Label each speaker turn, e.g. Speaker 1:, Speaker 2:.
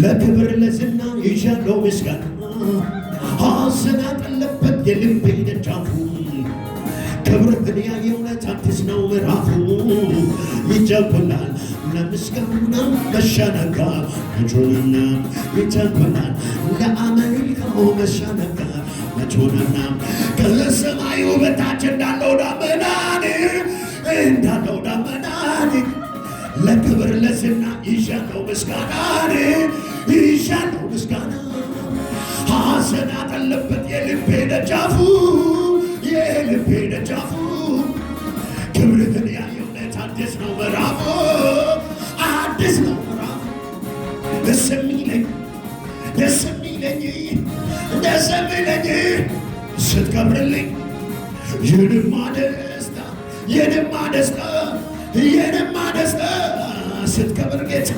Speaker 1: ለክብር ለዝና ይዣለው ምስጋና ሐዘን ያጠለበት የልቤ ደጃፉ ክብርህን ያየ እውነት አዲስ ነው ምዕራፉ ይጀብናል ለምስጋና መሻነጋ መቾንና ይጀብናል ለአሜሪካው መሻነጋ መቾንና ከሰማዩ በታች እንዳለው ዳመናን ለክብር ለዝና ይዣለው ምስጋናን ይዣለው ምስጋና ሐዘን ያጠለበት የልቤ ደጃፉ ክብርህን ያየ እውነት አዲስ ነው ምዕራፉ ደስ የሚለኝ ስትከብርልኝ የንማ ደስታ ስትከብር ጌታ